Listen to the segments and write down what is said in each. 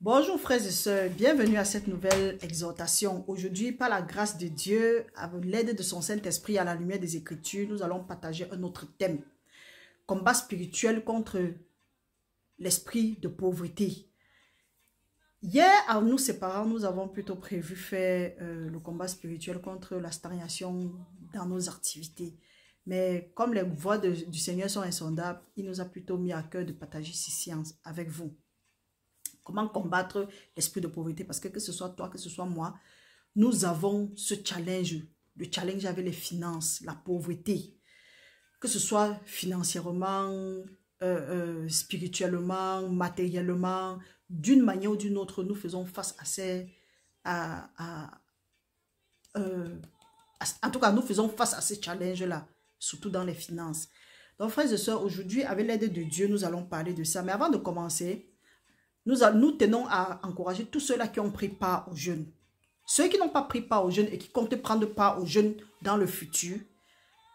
Bonjour frères et sœurs, bienvenue à cette nouvelle exhortation. Aujourd'hui, par la grâce de Dieu, avec l'aide de son Saint-Esprit à la lumière des Écritures, nous allons partager un autre thème. Combat spirituel contre l'esprit de pauvreté. Hier, en nous séparant, nous avons plutôt prévu faire le combat spirituel contre la stagnation dans nos activités. Mais comme les voies du Seigneur sont insondables, il nous a plutôt mis à cœur de partager ces avec vous. Comment combattre l'esprit de pauvreté? Parce que ce soit toi, que ce soit moi, nous avons ce challenge. Le challenge avec les finances, la pauvreté. Que ce soit financièrement, spirituellement, matériellement, d'une manière ou d'une autre, nous faisons face en tout cas, nous faisons face à ces challenges-là, surtout dans les finances. Donc, frères et sœurs, aujourd'hui, avec l'aide de Dieu, nous allons parler de ça. Mais avant de commencer, nous tenons à encourager tous ceux-là qui ont pris part au jeûne. Ceux qui n'ont pas pris part au jeûne et qui comptent prendre part au jeûne dans le futur,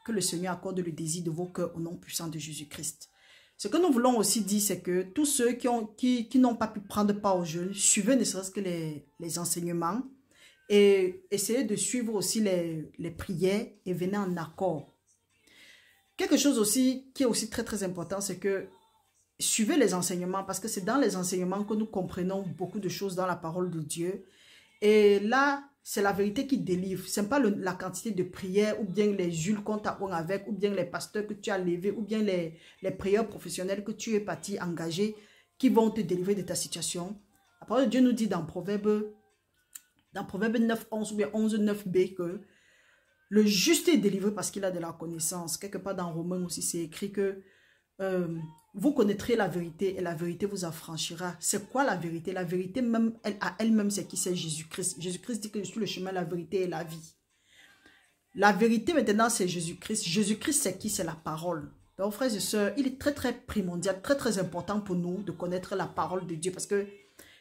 que le Seigneur accorde le désir de vos cœurs au nom puissant de Jésus-Christ. Ce que nous voulons aussi dire, c'est que tous ceux qui n'ont pas pu prendre part au jeûne, suivez ne serait-ce que les enseignements et essayez de suivre aussi les prières et venez en accord. Quelque chose aussi qui est aussi très très important, c'est que suivez les enseignements parce que c'est dans les enseignements que nous comprenons beaucoup de choses dans la parole de Dieu. Et là, c'est la vérité qui délivre. Ce n'est pas la quantité de prières ou bien les huiles qu'on t'a avec ou bien les pasteurs que tu as levés ou bien les prières professionnelles que tu es parti engager qui vont te délivrer de ta situation. La parole de Dieu nous dit dans Proverbe 9, 11 ou bien 11, 9b que le juste est délivré parce qu'il a de la connaissance. Quelque part dans Romains aussi, c'est écrit que vous connaîtrez la vérité et la vérité vous affranchira. C'est quoi la vérité? La vérité même, elle-même, c'est qui? C'est Jésus-Christ. Jésus-Christ dit que je suis le chemin, la vérité et la vie. La vérité maintenant, c'est Jésus-Christ. Jésus-Christ, c'est qui? C'est la parole. Donc, frères et sœurs, il est très, très primordial, très, très important pour nous de connaître la parole de Dieu. Parce que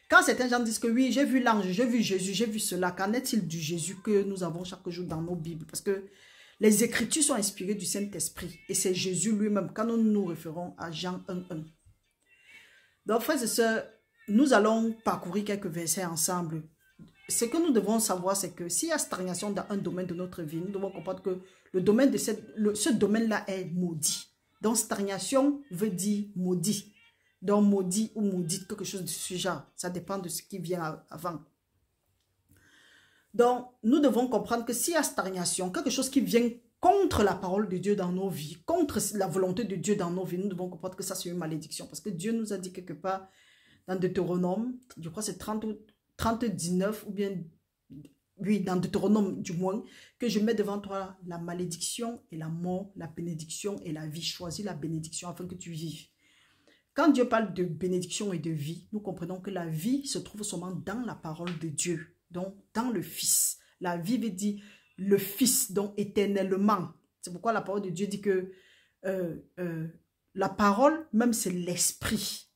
quand certains gens disent que oui, j'ai vu l'ange, j'ai vu Jésus, j'ai vu cela, qu'en est-il du Jésus que nous avons chaque jour dans nos Bibles? Parce que les Écritures sont inspirées du Saint-Esprit. Et c'est Jésus lui-même, quand nous nous référons à Jean 1:1. Donc, frères et sœurs, nous allons parcourir quelques versets ensemble. Ce que nous devons savoir, c'est que s'il y a stagnation dans un domaine de notre vie, nous devons comprendre que le domaine de ce domaine-là est maudit. Donc, stagnation veut dire maudit. Donc, maudit ou maudite, quelque chose de ce genre. Ça dépend de ce qui vient avant. Donc, nous devons comprendre que s'il y a stagnation, quelque chose qui vient contre la parole de Dieu dans nos vies, contre la volonté de Dieu dans nos vies, nous devons comprendre que ça, c'est une malédiction. Parce que Dieu nous a dit quelque part dans Deutéronome, je crois que c'est 19 ou bien, oui, dans Deutéronome du moins, que je mets devant toi la malédiction et la mort, la bénédiction et la vie. Choisis la bénédiction afin que tu vives. Quand Dieu parle de bénédiction et de vie, nous comprenons que la vie se trouve seulement dans la parole de Dieu. Donc, dans le Fils. La vie veut dire le Fils, donc éternellement. C'est pourquoi la parole de Dieu dit que la parole, même c'est l'esprit.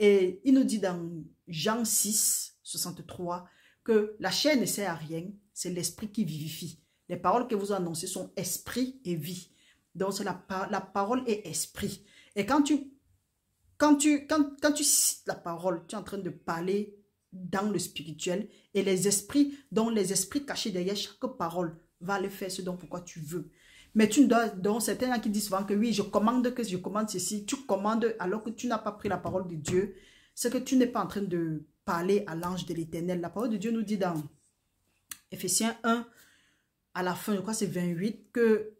Et il nous dit dans Jean 6, 63, que la chair ne sert à rien, c'est l'esprit qui vivifie. Les paroles que vous annoncez sont esprit et vie. Donc, la parole est esprit. Et quand tu cites la parole, tu es en train de parler dans le spirituel et les esprits, dont les esprits cachés derrière chaque parole va aller faire ce dont pourquoi tu veux. Mais tu dois, donc certains qui disent souvent que oui, je commande ceci, tu commandes alors que tu n'as pas pris la parole de Dieu, c'est que tu n'es pas en train de parler à l'ange de l'Éternel. La parole de Dieu nous dit dans Ephésiens 1, à la fin, je crois que c'est 28, que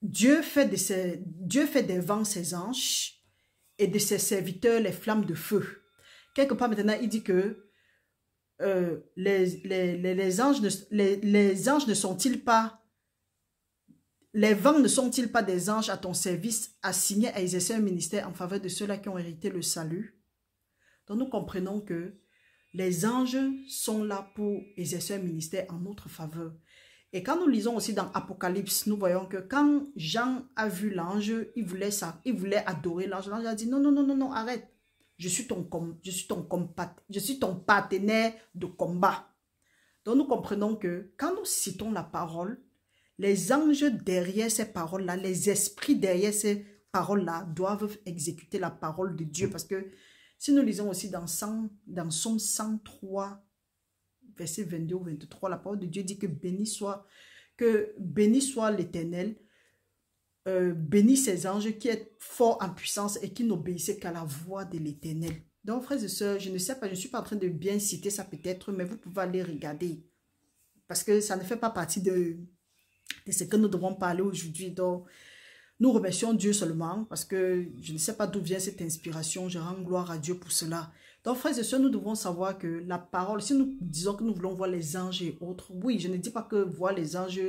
Dieu fait des vents ses anges et de ses serviteurs les flammes de feu. Quelque part maintenant, il dit que les anges ne sont-ils pas, les vents ne sont-ils pas des anges à ton service assignés à exercer un ministère en faveur de ceux-là qui ont hérité le salut? Donc nous comprenons que les anges sont là pour exercer un ministère en notre faveur. Et quand nous lisons aussi dans Apocalypse, nous voyons que quand Jean a vu l'ange, il voulait adorer l'ange. L'ange a dit non, non, non, non, non, arrête. Je suis ton partenaire de combat. Donc nous comprenons que quand nous citons la parole, les anges derrière ces paroles-là, les esprits derrière ces paroles-là doivent exécuter la parole de Dieu. Parce que si nous lisons aussi dans Somme 103, verset 22 ou 23, la parole de Dieu dit que béni soit l'Éternel, béni ses anges qui est fort en puissance et qui n'obéissaient qu'à la voix de l'Éternel. Donc, frères et sœurs, je ne sais pas, je ne suis pas en train de bien citer ça peut-être, mais vous pouvez aller regarder. Parce que ça ne fait pas partie de ce que nous devons parler aujourd'hui. Donc, nous remercions Dieu seulement parce que je ne sais pas d'où vient cette inspiration. Je rends gloire à Dieu pour cela. Donc, frères et sœurs, nous devons savoir que la parole, si nous disons que nous voulons voir les anges et autres, oui, je ne dis pas que voir les anges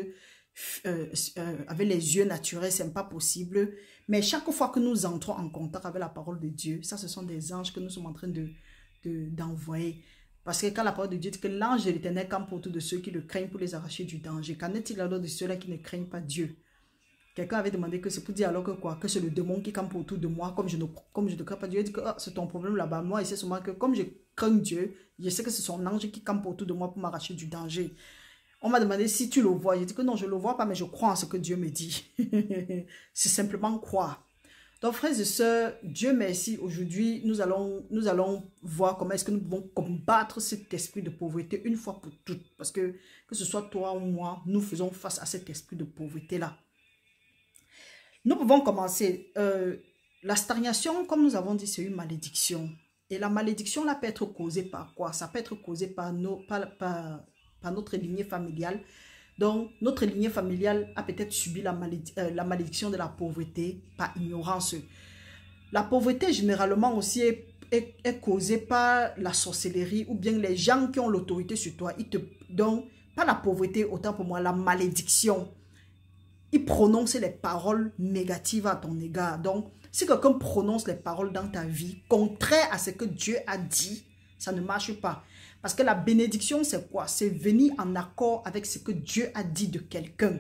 avec les yeux naturels, ce n'est pas possible. Mais chaque fois que nous entrons en contact avec la parole de Dieu, ça, ce sont des anges que nous sommes en train d'envoyer. Parce que quand la parole de Dieu dit que l'ange de l'Éternel campe autour de ceux qui le craignent pour les arracher du danger, qu'en est-il alors de ceux-là qui ne craignent pas Dieu? Quelqu'un avait demandé que c'est pour dire alors que quoi? Que c'est le démon qui campe autour de moi, comme je ne crains pas Dieu. Il dit que oh, c'est ton problème là-bas. Moi, il sait seulement que comme je crains Dieu, je sais que c'est son ange qui campe autour de moi pour m'arracher du danger. On m'a demandé si tu le vois. J'ai dit que non, je ne le vois pas, mais je crois en ce que Dieu me dit. C'est simplement croire. Donc, frères et sœurs, Dieu merci, aujourd'hui, nous allons voir comment est-ce que nous pouvons combattre cet esprit de pauvreté une fois pour toutes. Parce que ce soit toi ou moi, nous faisons face à cet esprit de pauvreté-là. Nous pouvons commencer. La stagnation, comme nous avons dit, c'est une malédiction. Et la malédiction, là, peut être causée par quoi? Ça peut être causé par notre lignée familiale. Donc, notre lignée familiale a peut-être subi la malédiction de la pauvreté par ignorance. La pauvreté, généralement, aussi est causée par la sorcellerie ou bien les gens qui ont l'autorité sur toi. Donc, pas la pauvreté, autant pour moi, la malédiction. Ils prononcent les paroles négatives à ton égard. Donc, si quelqu'un prononce les paroles dans ta vie, contraire à ce que Dieu a dit, ça ne marche pas. Parce que la bénédiction, c'est quoi? C'est venir en accord avec ce que Dieu a dit de quelqu'un.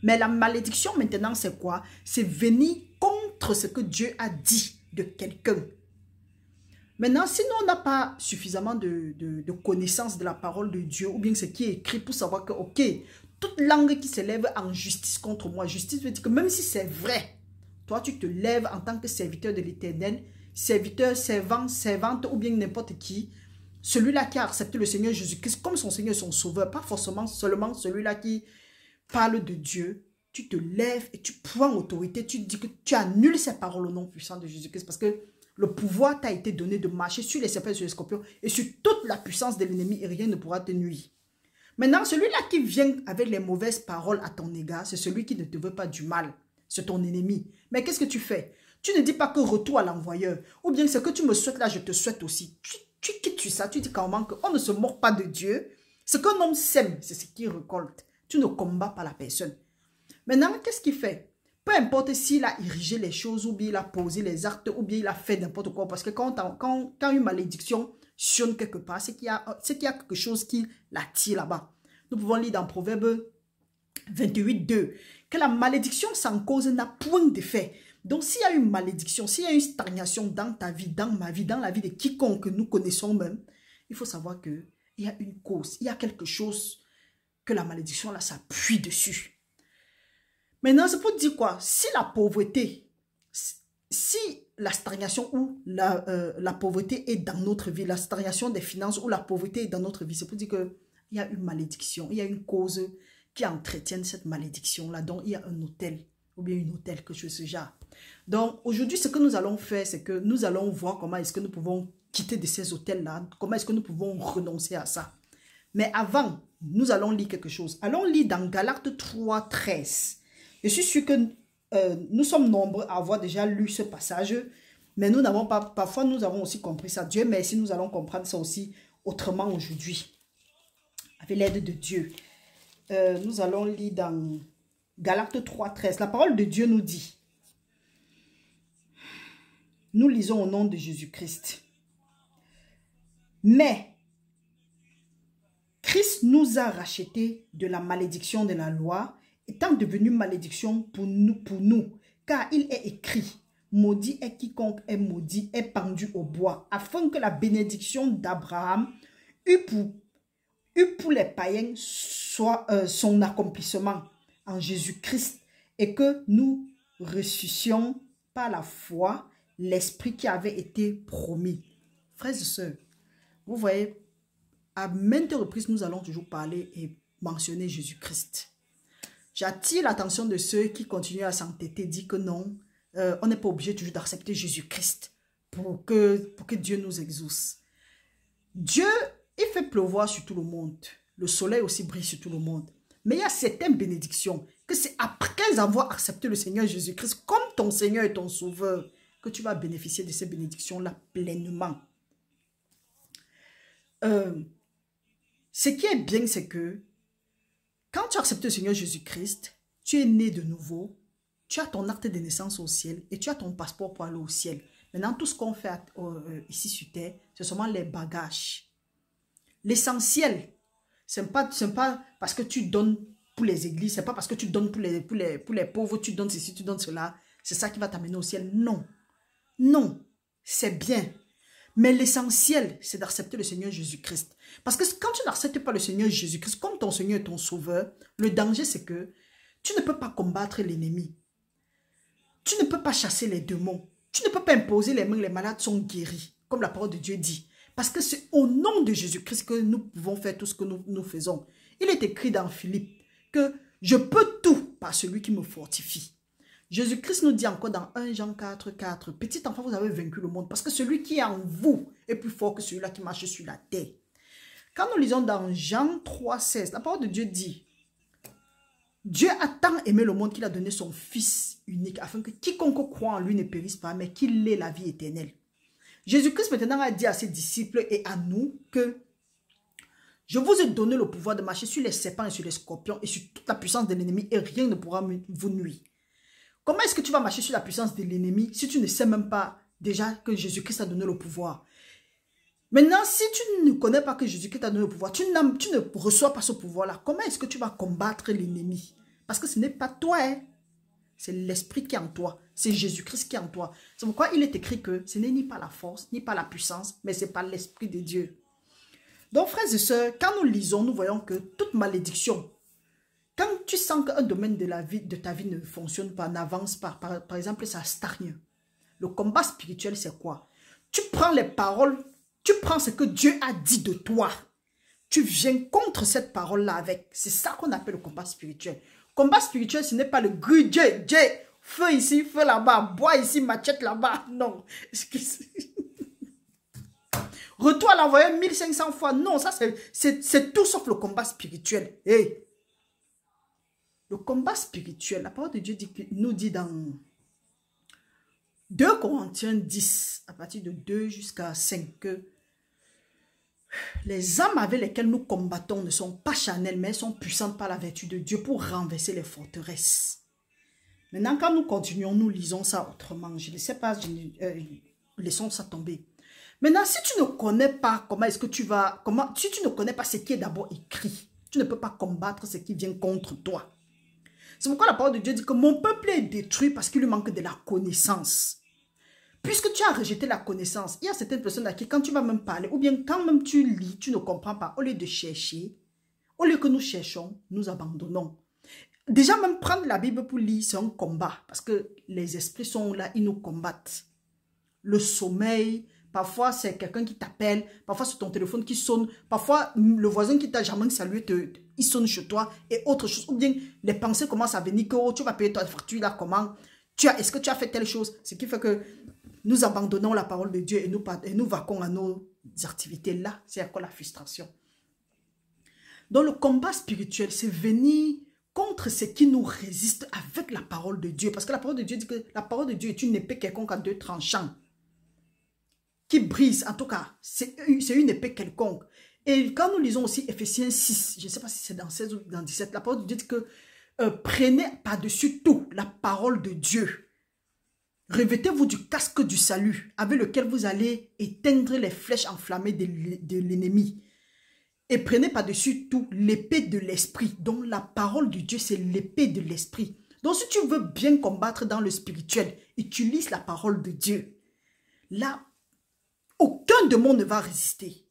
Mais la malédiction, maintenant, c'est quoi? C'est venir contre ce que Dieu a dit de quelqu'un. Maintenant, si nous, on n'a pas suffisamment de connaissance de la parole de Dieu, ou bien ce qui est écrit pour savoir que, ok, toute langue qui s'élève en justice contre moi, justice veut dire que même si c'est vrai, toi, tu te lèves en tant que serviteur de l'Éternel, serviteur, servant, servante, ou bien n'importe qui, celui-là qui a accepté le Seigneur Jésus-Christ comme son Seigneur et son Sauveur, pas forcément seulement celui-là qui parle de Dieu, tu te lèves et tu prends autorité, tu dis que tu annules ces paroles au nom puissant de Jésus-Christ parce que le pouvoir t'a été donné de marcher sur les serpents et sur les scorpions et sur toute la puissance de l'ennemi et rien ne pourra te nuire. Maintenant, celui-là qui vient avec les mauvaises paroles à ton égard, c'est celui qui ne te veut pas du mal, c'est ton ennemi. Mais qu'est-ce que tu fais? Tu ne dis pas que retour à l'envoyeur ou bien ce que tu me souhaites là, je te souhaite aussi. Tu quittes ça, tu dis carrément qu'on ne se moque pas de Dieu. Ce qu'un homme sème, c'est ce qu'il récolte. Tu ne combats pas la personne. Maintenant, qu'est-ce qu'il fait? Peu importe s'il a érigé les choses, ou bien il a posé les actes, ou bien il a fait n'importe quoi. Parce que quand une malédiction sonne quelque part, c'est qu'il y a quelque chose qui l'attire là-bas. Nous pouvons lire dans Proverbe 28:2 que la malédiction sans cause n'a point d'effet. Donc, s'il y a une malédiction, s'il y a une stagnation dans ta vie, dans ma vie, dans la vie de quiconque que nous connaissons même, il faut savoir qu'il y a une cause, il y a quelque chose que la malédiction là s'appuie dessus. Maintenant, c'est pour dire quoi? Si la pauvreté, si la stagnation ou la pauvreté est dans notre vie, la stagnation des finances ou la pauvreté est dans notre vie, c'est pour dire qu'il y a une malédiction, il y a une cause qui entretienne cette malédiction-là. Donc, il y a un autel ou bien une autel, quelque chose de ce genre. Donc, aujourd'hui, ce que nous allons faire, c'est que nous allons voir comment est-ce que nous pouvons quitter de ces hôtels-là, comment est-ce que nous pouvons renoncer à ça. Mais avant, nous allons lire quelque chose. Allons lire dans Galates 3:13. Je suis sûr que nous sommes nombreux à avoir déjà lu ce passage, mais nous n'avons pas, parfois nous avons aussi compris ça. Dieu merci, nous allons comprendre ça aussi autrement aujourd'hui, avec l'aide de Dieu. Nous allons lire dans Galates 3:13. La parole de Dieu nous dit, nous lisons au nom de Jésus-Christ. Mais Christ nous a rachetés de la malédiction de la loi, étant devenu malédiction pour nous, car il est écrit, maudit est quiconque est maudit, est pendu au bois, afin que la bénédiction d'Abraham eût pour les païens soit son accomplissement en Jésus-Christ, et que nous ressuscions par la foi l'esprit qui avait été promis. Frères et sœurs, vous voyez, à maintes reprises, nous allons toujours parler et mentionner Jésus-Christ. J'attire l'attention de ceux qui continuent à s'entêter, dire que non, on n'est pas obligé toujours d'accepter Jésus-Christ pour que Dieu nous exauce. Dieu, il fait pleuvoir sur tout le monde. Le soleil aussi brille sur tout le monde. Mais il y a certaines bénédictions que c'est après avoir accepté le Seigneur Jésus-Christ comme ton Seigneur et ton Sauveur que tu vas bénéficier de ces bénédictions-là pleinement. Ce qui est bien, c'est que quand tu as accepté le Seigneur Jésus-Christ, tu es né de nouveau, tu as ton acte de naissance au ciel et tu as ton passeport pour aller au ciel. Maintenant, tout ce qu'on fait ici sur terre, c'est seulement les bagages. L'essentiel, ce n'est pas parce que tu donnes pour les églises, ce n'est pas parce que tu donnes pour les pauvres, tu donnes ceci, tu donnes cela, c'est ça qui va t'amener au ciel. Non, non, c'est bien. Mais l'essentiel, c'est d'accepter le Seigneur Jésus-Christ. Parce que quand tu n'acceptes pas le Seigneur Jésus-Christ comme ton Seigneur et ton Sauveur, le danger c'est que tu ne peux pas combattre l'ennemi. Tu ne peux pas chasser les démons. Tu ne peux pas imposer les mains, les malades sont guéris, comme la parole de Dieu dit. Parce que c'est au nom de Jésus-Christ que nous pouvons faire tout ce que nous faisons. Il est écrit dans Philippe que je peux tout par celui qui me fortifie. Jésus-Christ nous dit encore dans 1 Jean 4, 4, « Petit enfant, vous avez vaincu le monde parce que celui qui est en vous est plus fort que celui-là qui marche sur la terre. » Quand nous lisons dans Jean 3, 16, la parole de Dieu dit « Dieu a tant aimé le monde qu'il a donné son Fils unique afin que quiconque croit en lui ne périsse pas, mais qu'il ait la vie éternelle. » Jésus-Christ maintenant a dit à ses disciples et à nous que « Je vous ai donné le pouvoir de marcher sur les serpents et sur les scorpions et sur toute la puissance de l'ennemi et rien ne pourra vous nuire. » Comment est-ce que tu vas marcher sur la puissance de l'ennemi si tu ne sais même pas déjà que Jésus-Christ a donné le pouvoir? Maintenant, si tu ne connais pas que Jésus-Christ a donné le pouvoir, tu ne reçois pas ce pouvoir-là, comment est-ce que tu vas combattre l'ennemi? Parce que ce n'est pas toi, hein? C'est l'esprit qui est en toi. C'est Jésus-Christ qui est en toi. C'est pourquoi il est écrit que ce n'est ni par la force, ni par la puissance, mais c'est par l'esprit de Dieu. Donc, frères et sœurs, quand nous lisons, nous voyons que toute malédiction, quand tu sens qu'un domaine de ta vie ne fonctionne pas, n'avance pas, par exemple, ça stagne. Le combat spirituel, c'est quoi? Tu prends les paroles, tu prends ce que Dieu a dit de toi. Tu viens contre cette parole-là avec. C'est ça qu'on appelle le combat spirituel. Combat spirituel, ce n'est pas le feu ici, feu là-bas, bois ici, machette là-bas. Non. Retour à l'envoyer 1500 fois. Non, ça c'est tout sauf le combat spirituel. Hey. Le combat spirituel, la parole de Dieu nous dit dans 2 Corinthiens 10, à partir de 2 jusqu'à 5, que les âmes avec lesquelles nous combattons ne sont pas charnelles, mais elles sont puissantes par la vertu de Dieu pour renverser les forteresses. Maintenant, quand nous continuons, nous lisons ça autrement. Je ne sais pas, laissons ça tomber. Maintenant, si tu ne connais pas comment est-ce que tu vas, si tu ne connais pas ce qui est d'abord écrit, tu ne peux pas combattre ce qui vient contre toi. C'est pourquoi la parole de Dieu dit que mon peuple est détruit parce qu'il lui manque de la connaissance. Puisque tu as rejeté la connaissance, il y a certaines personnes à qui quand tu vas même parler, ou bien quand même tu lis, tu ne comprends pas, au lieu de chercher, au lieu que nous cherchons, nous abandonnons. Déjà même prendre la Bible pour lire, c'est un combat, parce que les esprits sont là, ils nous combattent. Le sommeil, parfois c'est quelqu'un qui t'appelle, parfois c'est ton téléphone qui sonne, parfois le voisin qui t'a jamais salué, il sonne chez toi et autre chose. Ou bien les pensées commencent à venir que oh, tu vas payer ta facture là, comment? Est-ce que tu as fait telle chose? Ce qui fait que nous abandonnons la parole de Dieu et nous vaquons à nos activités. Là, c'est encore la frustration. Donc le combat spirituel, c'est venir contre ce qui nous résiste avec la parole de Dieu. Parce que la parole de Dieu dit que la parole de Dieu est une épée quelconque à 2 tranchants. Qui brise, en tout cas, c'est une épée quelconque. Et quand nous lisons aussi Ephésiens 6, je ne sais pas si c'est dans 16 ou dans 17, la parole de Dieu dit que prenez par-dessus tout la parole de Dieu. Revêtez-vous du casque du salut avec lequel vous allez éteindre les flèches enflammées de l'ennemi. Et prenez par-dessus tout l'épée de l'esprit. Donc la parole de Dieu, c'est l'épée de l'esprit. Donc si tu veux bien combattre dans le spirituel, utilise la parole de Dieu. Là, aucun démon ne va résister.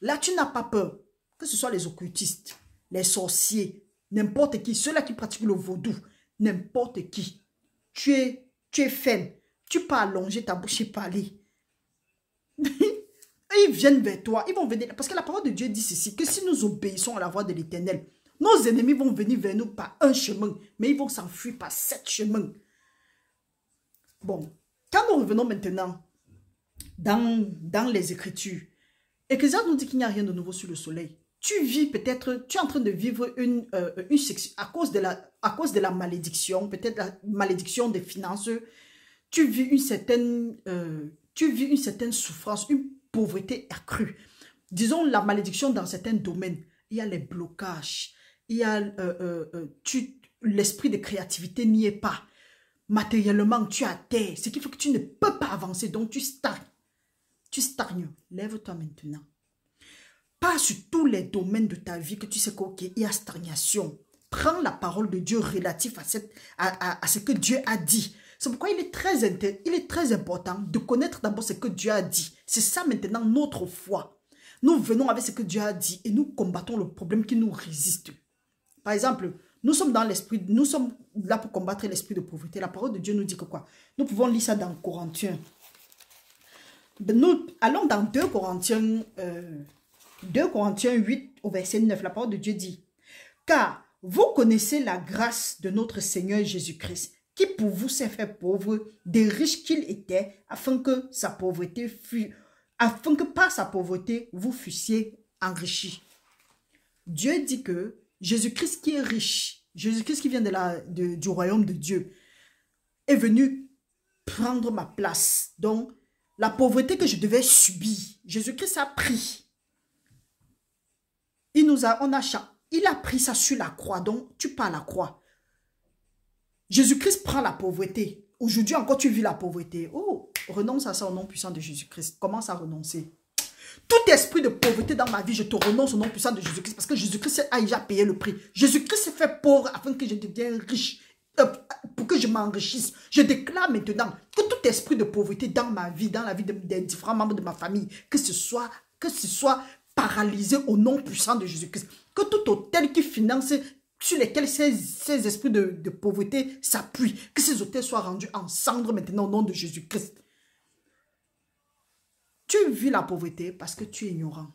Là, tu n'as pas peur. Que ce soit les occultistes, les sorciers, n'importe qui, ceux-là qui pratiquent le vaudou, n'importe qui. Tu es faible. tu peux allonger ta bouche et parler. Et ils viennent vers toi, ils vont venir. Parce que la parole de Dieu dit ceci, que si nous obéissons à la voix de l'Éternel, nos ennemis vont venir vers nous par un chemin, mais ils vont s'enfuir par 7 chemins. Bon, quand nous revenons maintenant dans les Écritures, Ecclésiaste nous dit qu'il n'y a rien de nouveau sur le soleil. Tu vis peut-être, tu es en train de vivre une section à cause de la malédiction, peut-être la malédiction des finances. Tu vis une certaine souffrance, une pauvreté accrue. Disons la malédiction dans certains domaines. Il y a les blocages, il y a l'esprit de créativité n'y est pas. Matériellement, tu es à terre, ce qui fait que tu ne peux pas avancer, donc tu stagnes. Tu stagnes. Lève-toi maintenant. Pas sur tous les domaines de ta vie que tu sais qu'il y a stagnation. Prends la parole de Dieu relative à ce que Dieu a dit. C'est pourquoi il est très important de connaître d'abord ce que Dieu a dit. C'est ça maintenant notre foi. Nous venons avec ce que Dieu a dit et nous combattons le problème qui nous résiste. Par exemple, nous sommes dans l'esprit, nous sommes là pour combattre l'esprit de pauvreté. La parole de Dieu nous dit que quoi? Nous pouvons lire ça dans Corinthiens. Nous allons dans 2 Corinthiens 8 au verset 9. La parole de Dieu dit: car vous connaissez la grâce de notre Seigneur Jésus-Christ, qui pour vous s'est fait pauvre, des riches qu'il était, afin que par sa pauvreté, vous fussiez enrichis. Dieu dit que Jésus-Christ qui est riche, Jésus-Christ qui vient du royaume de Dieu, est venu prendre ma place. Donc, la pauvreté que je devais subir, Jésus-Christ a pris. Il a pris ça sur la croix, donc tu pars à la croix. Jésus-Christ prend la pauvreté. Aujourd'hui encore, tu vis la pauvreté. Oh, renonce à ça au nom puissant de Jésus-Christ. Commence à renoncer. Tout esprit de pauvreté dans ma vie, je te renonce au nom puissant de Jésus-Christ parce que Jésus-Christ a déjà payé le prix. Jésus-Christ s'est fait pauvre afin que je devienne riche, pour que je m'enrichisse. Je déclare maintenant que tout esprit de pauvreté dans ma vie, dans la vie des différents membres de ma famille, que ce soit paralysé au nom puissant de Jésus-Christ. Que tout hôtel qui finance, sur lesquels ces esprits de pauvreté s'appuient, que ces hôtels soient rendus en cendres maintenant au nom de Jésus-Christ. Tu vis la pauvreté parce que tu es ignorant.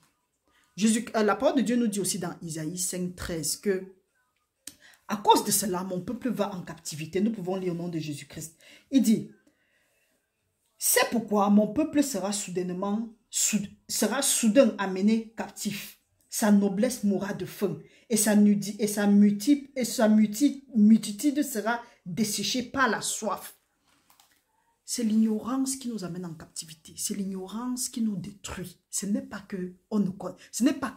La parole de Dieu nous dit aussi dans Isaïe 5,13 que à cause de cela, mon peuple va en captivité. Nous pouvons lire au nom de Jésus-Christ. Il dit: c'est pourquoi mon peuple sera soudain amené captif. Sa noblesse mourra de faim et sa multitude sera desséchée par la soif. C'est l'ignorance qui nous amène en captivité. C'est l'ignorance qui nous détruit. Ce n'est pas que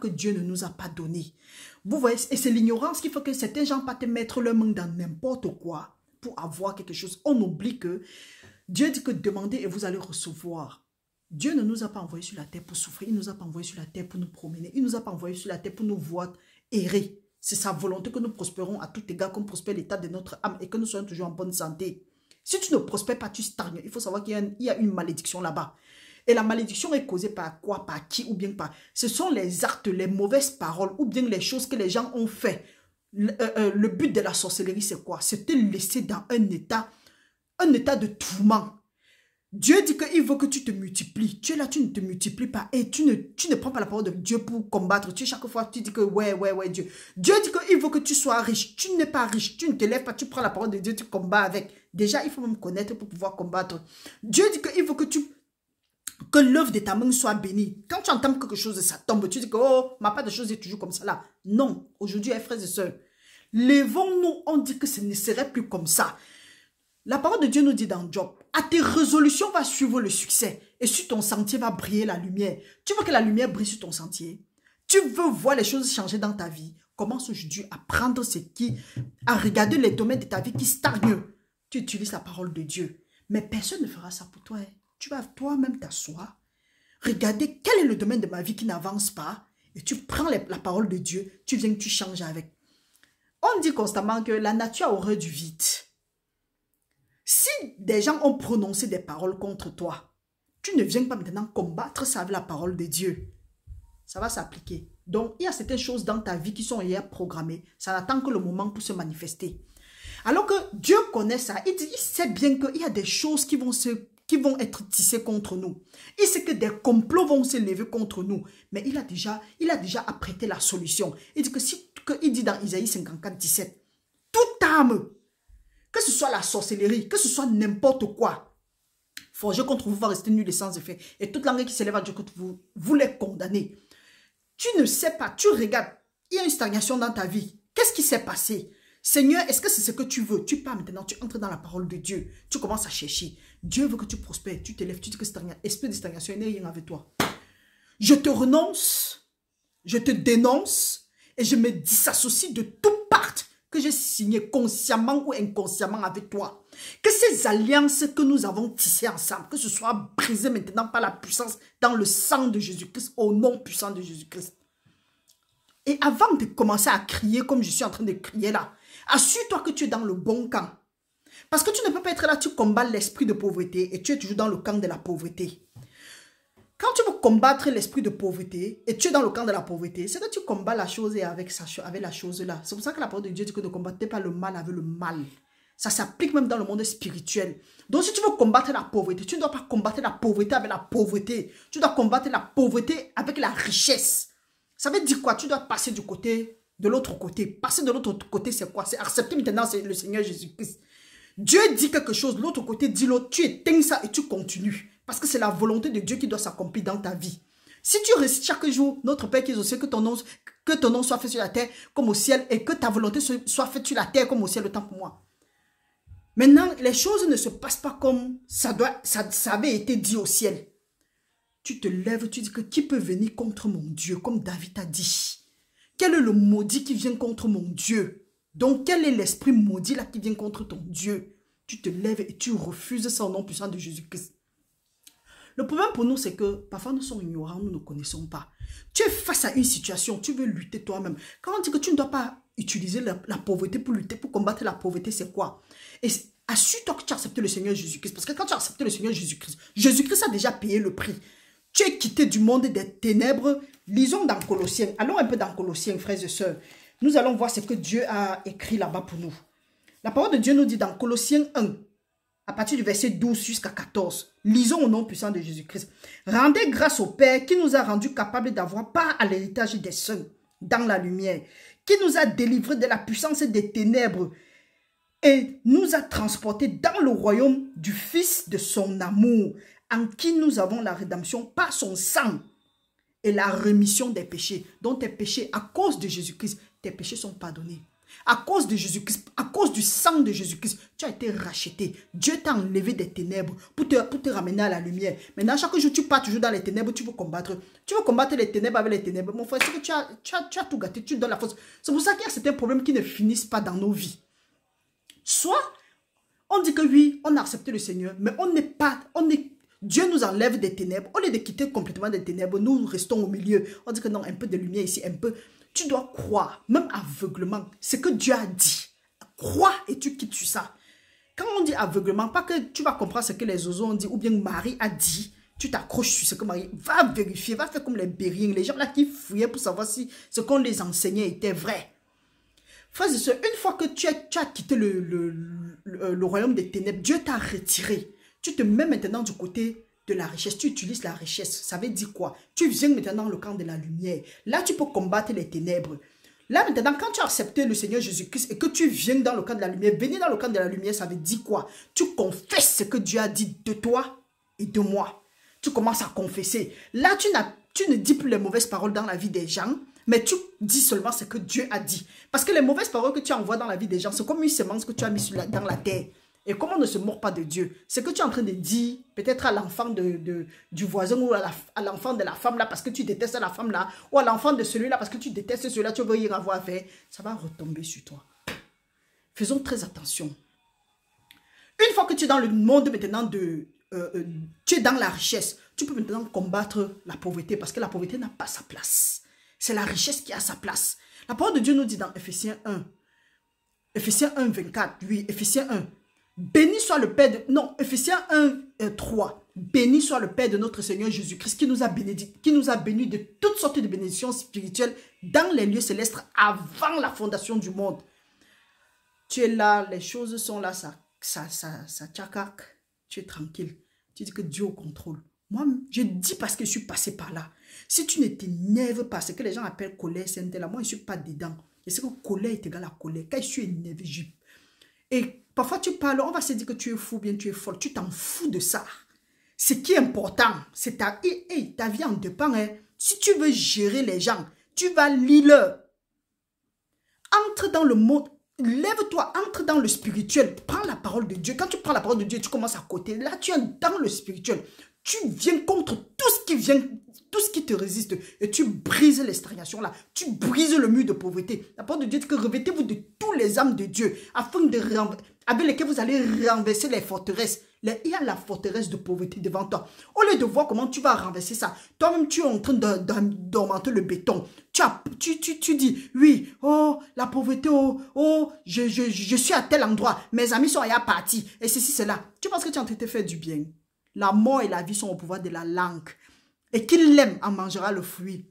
Dieu ne nous a pas donné. Vous voyez, et c'est l'ignorance qui fait que certains gens peuvent te mettre leur main dans n'importe quoi pour avoir quelque chose. On oublie que Dieu dit que demandez et vous allez recevoir. Dieu ne nous a pas envoyés sur la terre pour souffrir. Il ne nous a pas envoyés sur la terre pour nous promener. Il ne nous a pas envoyés sur la terre pour nous voir errer. C'est sa volonté que nous prospérons à tout égard, qu'on prospère l'état de notre âme et que nous soyons toujours en bonne santé. Si tu ne prospères pas, tu stagnes. Il faut savoir qu'il y a une malédiction là-bas. Et la malédiction est causée par quoi, par qui ou bien par... Ce sont les actes, les mauvaises paroles ou bien les choses que les gens ont fait. Le but de la sorcellerie, c'est quoi? C'est te laisser dans un état de tourment. Dieu dit qu'il veut que tu te multiplies. Tu es là, tu ne te multiplies pas. Et tu ne prends pas la parole de Dieu pour combattre. Chaque fois, tu dis que ouais, Dieu. Dieu dit qu'il veut que tu sois riche. Tu n'es pas riche. Tu ne te lèves pas. Tu prends la parole de Dieu, tu combats avec. Déjà, il faut même connaître pour pouvoir combattre. Dieu dit qu'il veut que l'œuvre de ta main soit bénie. Quand tu entends quelque chose, ça tombe. Tu dis que oh, ma part de choses est toujours comme ça là. Non. Aujourd'hui, frères et sœurs, lèvons-nous. On dit que ce ne serait plus comme ça. La parole de Dieu nous dit dans Job, à tes résolutions va suivre le succès et sur ton sentier va briller la lumière. Tu veux que la lumière brille sur ton sentier? Tu veux voir les choses changer dans ta vie? Commence aujourd'hui à prendre à regarder les domaines de ta vie qui stagnent. Tu utilises la parole de Dieu. Mais personne ne fera ça pour toi. Tu vas toi-même t'asseoir, regarder quel est le domaine de ma vie qui n'avance pas et tu prends la parole de Dieu, tu viens, tu changes avec. On dit constamment que la nature a horreur du vide. Si des gens ont prononcé des paroles contre toi, tu ne viens pas maintenant combattre ça avec la parole de Dieu. Ça va s'appliquer. Donc, il y a certaines choses dans ta vie qui sont hier programmées. Ça n'attend que le moment pour se manifester. Alors que Dieu connaît ça. Il sait bien qu'il y a des choses qui vont se qui vont être tissés contre nous. Il sait que des complots vont se lever contre nous. Mais il a déjà apprêté la solution. Il dit que il dit dans Isaïe 54, 17, toute âme, que ce soit la sorcellerie, que ce soit n'importe quoi, forgé contre vous va rester nul et sans effet. Et toute langue qui s'élève à Dieu contre vous, vous les condamnez. Tu ne sais pas, tu regardes, il y a une stagnation dans ta vie. Qu'est-ce qui s'est passé? Seigneur, est-ce que c'est ce que tu veux? Tu pars maintenant, tu entres dans la parole de Dieu. Tu commences à chercher. Dieu veut que tu prospères. Tu te lèves, tu dis que cet esprit de stagnation n'est rien avec toi. Je te renonce, je te dénonce et je me disassocie de tout pacte que j'ai signé consciemment ou inconsciemment avec toi. Que ces alliances que nous avons tissées ensemble, que ce soit brisé maintenant par la puissance dans le sang de Jésus-Christ, au nom puissant de Jésus-Christ. Et avant de commencer à crier comme je suis en train de crier là, assure-toi que tu es dans le bon camp. Parce que tu ne peux pas être là, tu combats l'esprit de pauvreté et tu es toujours dans le camp de la pauvreté. Quand tu veux combattre l'esprit de pauvreté et tu es dans le camp de la pauvreté, c'est que tu combats la chose et avec la chose là. C'est pour ça que la parole de Dieu dit que ne combattez pas le mal avec le mal. Ça s'applique même dans le monde spirituel. Donc si tu veux combattre la pauvreté, tu ne dois pas combattre la pauvreté avec la pauvreté. Tu dois combattre la pauvreté avec la richesse. Ça veut dire quoi? Tu dois passer du côté, de l'autre côté. Passer de l'autre côté, c'est quoi? C'est accepter maintenant le Seigneur Jésus-Christ. Dieu dit quelque chose, l'autre côté dit l'autre. Tu éteins ça et tu continues. Parce que c'est la volonté de Dieu qui doit s'accomplir dans ta vie. Si tu récites chaque jour, notre Père qui est au ciel, que ton nom soit fait sur la terre comme au ciel et que ta volonté soit faite sur la terre comme au ciel, le temps pour moi. Maintenant, les choses ne se passent pas comme ça avait été dit au ciel. Tu te lèves, tu dis que qui peut venir contre mon Dieu, comme David a dit. Quel est le maudit qui vient contre mon Dieu? Donc, quel est l'esprit maudit là qui vient contre ton Dieu? Tu te lèves et tu refuses ça au nom puissant de Jésus-Christ. Le problème pour nous, c'est que parfois nous sommes ignorants, nous ne connaissons pas. Tu es face à une situation, tu veux lutter toi-même. Quand on dit que tu ne dois pas utiliser la pauvreté pour lutter, pour combattre la pauvreté, c'est quoi? Et assure-toi que tu as accepté le Seigneur Jésus-Christ. Parce que quand tu as accepté le Seigneur Jésus-Christ, Jésus-Christ a déjà payé le prix. Tu es quitté du monde des ténèbres. Lisons dans Colossiens. Allons un peu dans Colossiens, frères et sœurs. Nous allons voir ce que Dieu a écrit là-bas pour nous. La parole de Dieu nous dit dans Colossiens 1, à partir du verset 12 jusqu'à 14. Lisons au nom puissant de Jésus-Christ. Rendez grâce au Père qui nous a rendus capables d'avoir part à l'héritage des saints dans la lumière, qui nous a délivrés de la puissance des ténèbres et nous a transportés dans le royaume du Fils de son amour, en qui nous avons la rédemption par son sang et la rémission des péchés. Donc tes péchés, à cause de Jésus-Christ, tes péchés sont pardonnés. À cause de Jésus-Christ, à cause du sang de Jésus-Christ, tu as été racheté. Dieu t'a enlevé des ténèbres pour te ramener à la lumière. Maintenant, chaque jour, tu pars toujours dans les ténèbres, tu veux combattre. Tu veux combattre les ténèbres avec les ténèbres. Mon frère, c'est que tu as tout gâté, tu donnes la force. C'est pour ça qu'il y a certains problèmes qui ne finissent pas dans nos vies. Soit, on dit que oui, on a accepté le Seigneur, mais Dieu nous enlève des ténèbres. Au lieu de quitter complètement des ténèbres, nous restons au milieu. On dit que non, un peu de lumière ici, un peu. Tu dois croire, même aveuglement, ce que Dieu a dit. Crois et tu quittes sur ça. Quand on dit aveuglement, pas que tu vas comprendre ce que les oiseaux ont dit ou bien Marie a dit. Tu t'accroches sur ce que Marie... Va vérifier, va faire comme les Bériens, les gens là qui fouillaient pour savoir si ce qu'on les enseignait était vrai. Frères et sœurs, une fois que tu as quitté le royaume des ténèbres, Dieu t'a retiré. Tu te mets maintenant du côté de la richesse. Tu utilises la richesse. Ça veut dire quoi? Tu viens maintenant dans le camp de la lumière. Là, tu peux combattre les ténèbres. Là, maintenant, quand tu as accepté le Seigneur Jésus-Christ et que tu viens dans le camp de la lumière, venir dans le camp de la lumière, ça veut dire quoi? Tu confesses ce que Dieu a dit de toi et de moi. Tu commences à confesser. Là, tu ne dis plus les mauvaises paroles dans la vie des gens, mais tu dis seulement ce que Dieu a dit. Parce que les mauvaises paroles que tu envoies dans la vie des gens, c'est comme une semence que tu as mise dans la terre. Et comme on ne se moque pas de Dieu, c'est que tu es en train de dire, peut-être à l'enfant du voisin ou à l'enfant de la femme là, parce que tu détestes la femme là, ou à l'enfant de celui-là, parce que tu détestes celui-là, tu veux rien avoir à faire, ça va retomber sur toi. Faisons très attention. Une fois que tu es dans le monde maintenant tu es dans la richesse, tu peux maintenant combattre la pauvreté, parce que la pauvreté n'a pas sa place. C'est la richesse qui a sa place. La parole de Dieu nous dit dans Ephésiens 1, 24, oui, Ephésiens 1, béni soit le Père de... Non, Ephésiens 1, 3. Béni soit le Père de notre Seigneur Jésus-Christ qui nous a bénis de toutes sortes de bénédictions spirituelles dans les lieux célestes avant la fondation du monde. Tu es là, les choses sont là, ça tchacac, tu es tranquille. tu dis que Dieu au contrôle. Moi, je dis parce que je suis passé par là. Si tu ne t'énerves pas, ce que les gens appellent colère, c'est là. Moi, je ne suis pas dedans. Je sais que colère est égal à colère. Quand je suis énervé, et parfois tu parles, on va se dire que tu es fou, bien tu es folle. Tu t'en fous de ça. Ce qui est important, c'est ta vie en dépend. Hein. Si tu veux gérer les gens, tu vas lire. Entre dans le monde, lève-toi, entre dans le spirituel. Prends la parole de Dieu. Quand tu prends la parole de Dieu, tu commences à côté. Là, tu es dans le spirituel. Tu viens contre tout ce qui te résiste. Et tu brises les stagnations là. Tu brises le mur de pauvreté. La parole de Dieu dit que revêtez-vous de tous les âmes de Dieu, afin avec lesquelles vous allez renverser les forteresses. Il y a la forteresse de pauvreté devant toi. Au lieu de voir comment tu vas renverser ça, toi-même tu es en train d'augmenter le béton. Tu dis, oui, oh, la pauvreté, je suis à tel endroit. Mes amis sont à partie. Et ceci, cela. Tu penses que tu es en train de te faire du bien. La mort et la vie sont au pouvoir de la langue. Et qui l'aime en mangera le fruit.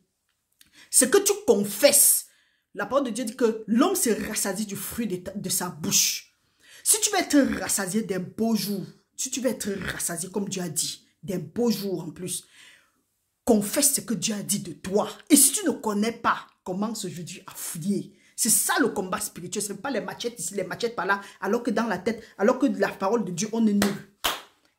Ce que tu confesses, la parole de Dieu dit que l'homme se rassasie du fruit de sa bouche. Si tu veux être rassasié des beaux jours, si tu veux être rassasié comme Dieu a dit, des beaux jours en plus, confesse ce que Dieu a dit de toi. Et si tu ne connais pas, commence aujourd'hui à fouiller. C'est ça le combat spirituel. Ce n'est pas les machettes ici, les machettes par là, alors que dans la tête, alors que la parole de Dieu, on est nul.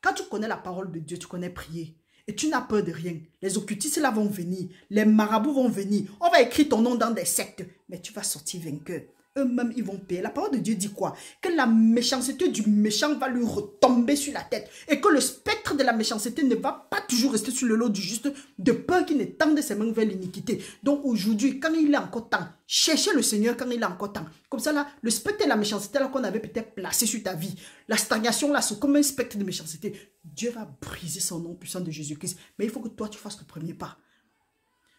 Quand tu connais la parole de Dieu, tu connais prier. Et tu n'as peur de rien. Les occultistes là vont venir. Les marabouts vont venir. On va écrire ton nom dans des sectes. Mais tu vas sortir vainqueur. Eux-mêmes, ils vont payer. La parole de Dieu dit quoi? Que la méchanceté du méchant va lui retomber sur la tête. Et que le spectre de la méchanceté ne va pas toujours rester sur le lot du juste, de peur qu'il ne tende ses mains vers l'iniquité. Donc aujourd'hui, quand il est encore temps, cherchez le Seigneur quand il est encore temps. Comme ça là, le spectre de la méchanceté là qu'on avait peut-être placé sur ta vie, la stagnation là, c'est comme un spectre de méchanceté. Dieu va briser son nom puissant de Jésus-Christ. Mais il faut que toi, tu fasses le premier pas.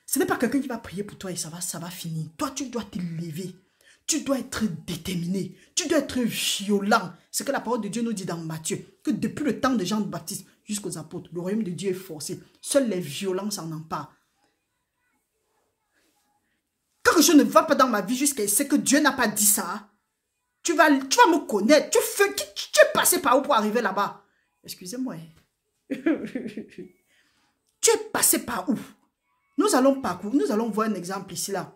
Ce n'est pas quelqu'un qui va prier pour toi et ça va finir. Toi, tu dois te lever. Tu dois être déterminé. Tu dois être violent. C'est que la parole de Dieu nous dit dans Matthieu. Que depuis le temps de Jean-Baptiste jusqu'aux apôtres, le royaume de Dieu est forcé. Seuls les violents s'en emparent. Quand je ne va pas dans ma vie jusqu'à ce que Dieu n'a pas dit ça, tu vas me connaître. Tu es passé par où pour arriver là-bas? Excusez-moi. Tu es passé par où? Nous allons voir un exemple ici là.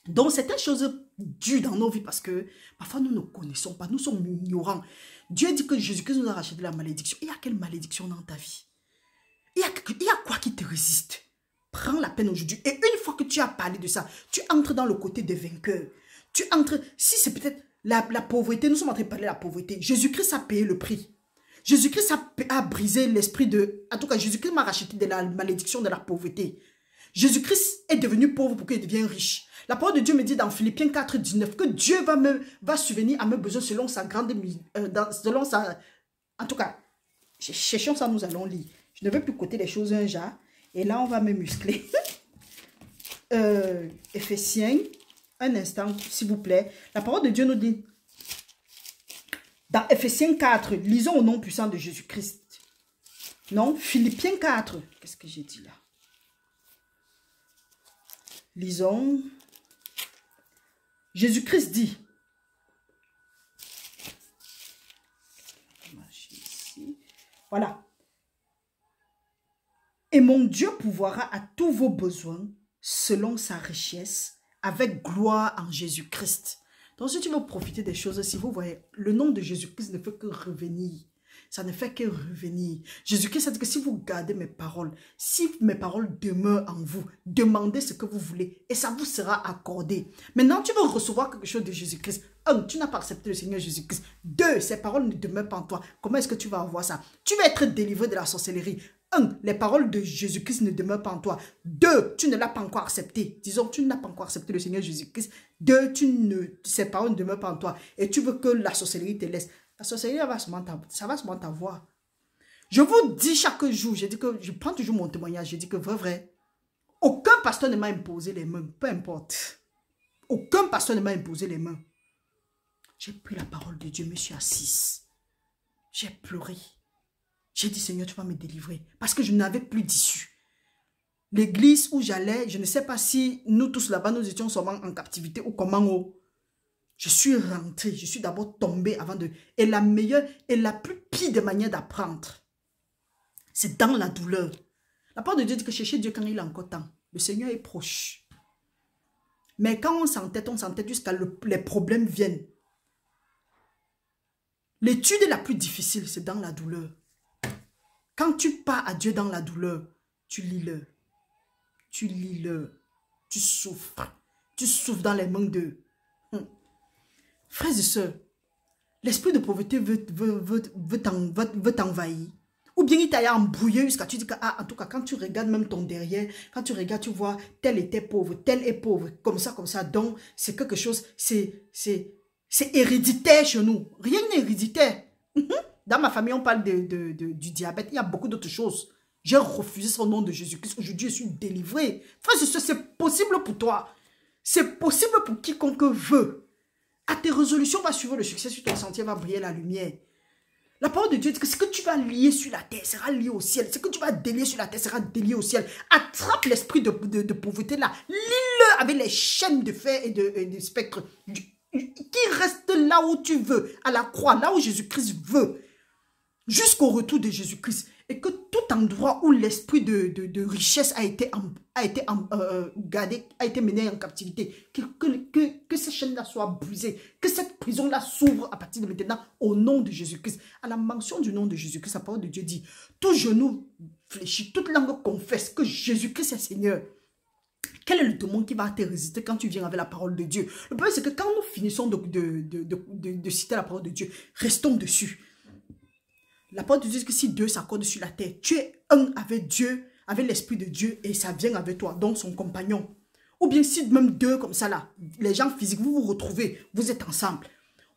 Donc, c'est une chose dure dans nos vies parce que parfois nous ne connaissons pas, nous sommes ignorants. Dieu dit que Jésus-Christ nous a racheté de la malédiction. Il y a quelle malédiction dans ta vie? Il y a quoi qui te résiste? Prends la peine aujourd'hui. Et une fois que tu as parlé de ça, tu entres dans le côté des vainqueurs. Tu entres, si c'est peut-être la pauvreté, nous sommes en train de parler de la pauvreté. Jésus-Christ a payé le prix. Jésus-Christ a brisé l'esprit de... En tout cas, Jésus-Christ m'a racheté de la malédiction de la pauvreté. Jésus-Christ est devenu pauvre pour qu'il devienne riche. La parole de Dieu me dit dans Philippiens 4, 19 que Dieu va subvenir à mes besoins selon sa grande... selon sa... En tout cas, cherchons ça, nous allons lire. Je ne veux plus coter les choses un genre. Et là, on va me muscler. Éphésiens, un instant, s'il vous plaît. La parole de Dieu nous dit... Dans Éphésiens 4, lisons au nom puissant de Jésus-Christ. Non, Philippiens 4. Qu'est-ce que j'ai dit là? Lisons. Jésus-Christ dit. Voilà. Et mon Dieu pourvoira à tous vos besoins selon sa richesse avec gloire en Jésus-Christ. Donc, si tu veux profiter des choses, si vous voyez, le nom de Jésus-Christ ne fait que revenir. Ça ne fait que revenir. Jésus-Christ a dit que si vous gardez mes paroles, si mes paroles demeurent en vous, demandez ce que vous voulez et ça vous sera accordé. Maintenant, tu veux recevoir quelque chose de Jésus-Christ. 1, tu n'as pas accepté le Seigneur Jésus-Christ. 2, ces paroles ne demeurent pas en toi. Comment est-ce que tu vas avoir ça? Tu vas être délivré de la sorcellerie. 1, les paroles de Jésus-Christ ne demeurent pas en toi. 2, tu ne l'as pas encore accepté. Disons, tu n'as pas encore accepté le Seigneur Jésus-Christ. 2, ces paroles ne demeurent pas en toi. Et tu veux que la sorcellerie te laisse. La sorcellerie, ça va sûrement t'avoir. Je vous dis chaque jour, je prends toujours mon témoignage, je dis que vrai, aucun pasteur ne m'a imposé les mains, peu importe. Aucun pasteur ne m'a imposé les mains. J'ai pris la parole de Dieu, je me suis assise. J'ai pleuré. J'ai dit, Seigneur, tu vas me délivrer. Parce que je n'avais plus d'issue. L'église où j'allais, je ne sais pas si nous tous là-bas, nous étions seulement en captivité ou comment. Je suis rentrée, je suis d'abord tombée avant de... Et la meilleure et la plus pire des manières d'apprendre, C'est dans la douleur. La parole de Dieu dit que chercher Dieu quand il a encore temps. Le Seigneur est proche. Mais quand on s'entête jusqu'à les problèmes viennent. L'étude la plus difficile, c'est dans la douleur. Quand tu pars à Dieu dans la douleur, tu lis-le. Tu lis-le. Tu souffres. Tu souffres dans les mains de... Frères et sœurs, l'esprit de pauvreté veut t'envahir. Ou bien il t'a embrouillé jusqu'à tu dis que, ah, en tout cas, quand tu regardes même ton derrière, quand tu regardes, tu vois, tel était pauvre, tel est pauvre, comme ça. Donc, c'est quelque chose, c'est héréditaire chez nous. Rien n'est héréditaire. Dans ma famille, on parle du diabète. Il y a beaucoup d'autres choses. J'ai refusé son nom de Jésus-Christ. Aujourd'hui, je suis délivré. Frère, c'est possible pour toi. C'est possible pour quiconque veut. À tes résolutions va suivre le succès, sur ton sentier va briller la lumière. La parole de Dieu dit que ce que tu vas lier sur la terre sera lié au ciel. Ce que tu vas délier sur la terre sera délié au ciel. Attrape l'esprit de pauvreté là. Lis-le avec les chaînes de fer et de spectres. Qui reste là où tu veux, à la croix, là où Jésus-Christ veut. Jusqu'au retour de Jésus-Christ. Et que tout endroit où l'esprit de richesse a été gardé, a été mené en captivité, que ces chaînes-là soient brisées, que cette prison-là s'ouvre à partir de maintenant au nom de Jésus-Christ. À la mention du nom de Jésus-Christ, la parole de Dieu dit, tout genou fléchit, toute langue confesse que Jésus-Christ est Seigneur. Quel est le démon qui va te résister quand tu viens avec la parole de Dieu? Le problème, c'est que quand nous finissons de citer la parole de Dieu, restons dessus. La parole de Dieu dit que si Dieu s'accorde sur la terre, tu es un avec Dieu, avec l'Esprit de Dieu, et ça vient avec toi, donc son compagnon. Ou bien si même deux comme ça là, les gens physiques, vous vous retrouvez, vous êtes ensemble.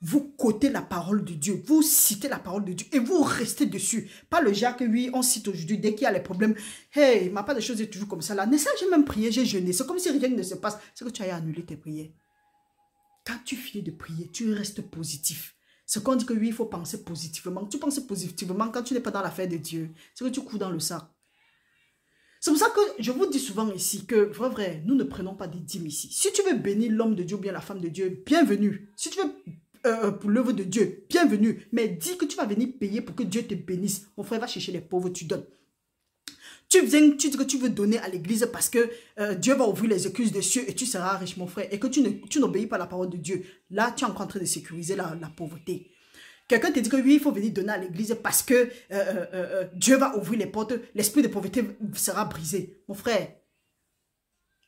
Vous cotez la parole de Dieu, vous citez la parole de Dieu et vous restez dessus. Pas le genre que oui, on cite aujourd'hui, dès qu'il y a les problèmes, hey, ma part de choses est toujours comme ça là. Ne sais, j'ai même prié, j'ai jeûné. C'est comme si rien ne se passe. C'est que tu as annulé tes prières. Quand tu finis de prier, tu restes positif. C'est qu'on dit que oui, il faut penser positivement. Tu penses positivement quand tu n'es pas dans l'affaire de Dieu. C'est que tu cours dans le sac. C'est pour ça que je vous dis souvent ici que, vrai, nous ne prenons pas des dîmes ici. Si tu veux bénir l'homme de Dieu ou bien la femme de Dieu, bienvenue. Si tu veux pour l'œuvre de Dieu, bienvenue. Mais dis que tu vas venir payer pour que Dieu te bénisse. Mon frère va chercher les pauvres, tu donnes. Tu viens, tu dis que tu veux donner à l'église parce que Dieu va ouvrir les écluses des cieux et tu seras riche, mon frère. Et que tu n'obéis pas à la parole de Dieu. Là, tu es encore en train de sécuriser la pauvreté. Quelqu'un te dit que oui, il faut venir donner à l'église parce que Dieu va ouvrir les portes, l'esprit de pauvreté sera brisé. Mon frère,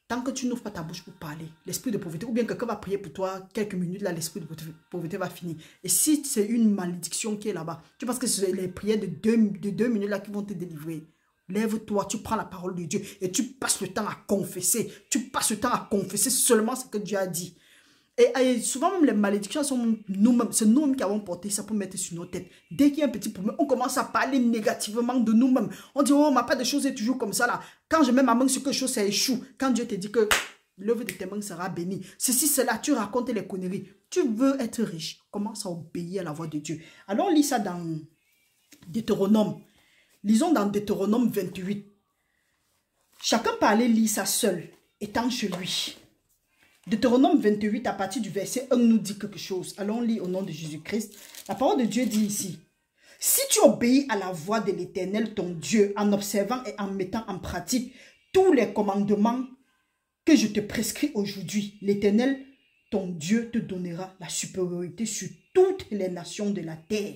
tant que tu n'ouvres pas ta bouche pour parler, l'esprit de pauvreté, ou bien quelqu'un va prier pour toi quelques minutes, là, l'esprit de pauvreté va finir. Et si c'est une malédiction qui est là-bas, tu penses que c'est les prières de deux minutes là qui vont te délivrer. Lève-toi, tu prends la parole de Dieu et tu passes le temps à confesser. Tu passes le temps à confesser seulement ce que Dieu a dit. Et souvent même les malédictions sont nous-mêmes. C'est nous-mêmes qui avons porté ça pour mettre sur nos têtes. Dès qu'il y a un petit problème, on commence à parler négativement de nous-mêmes. On dit, oh, ma part de choses est toujours comme ça là. Quand je mets ma main sur quelque chose, ça échoue. Quand Dieu te dit que l'œuvre de tes mains sera bénie. Ceci, cela, tu racontes les conneries. Tu veux être riche. Commence à obéir à la voix de Dieu. Alors, lis ça dans Deutéronome. Lisons dans Deutéronome 28. Chacun peut aller lire ça seul, étant chez lui. Deutéronome 28, à partir du verset 1, nous dit quelque chose. Allons lire au nom de Jésus-Christ. La parole de Dieu dit ici, « Si tu obéis à la voix de l'Éternel, ton Dieu, en observant et en mettant en pratique tous les commandements que je te prescris aujourd'hui, l'Éternel, ton Dieu, te donnera la supériorité sur toutes les nations de la terre. »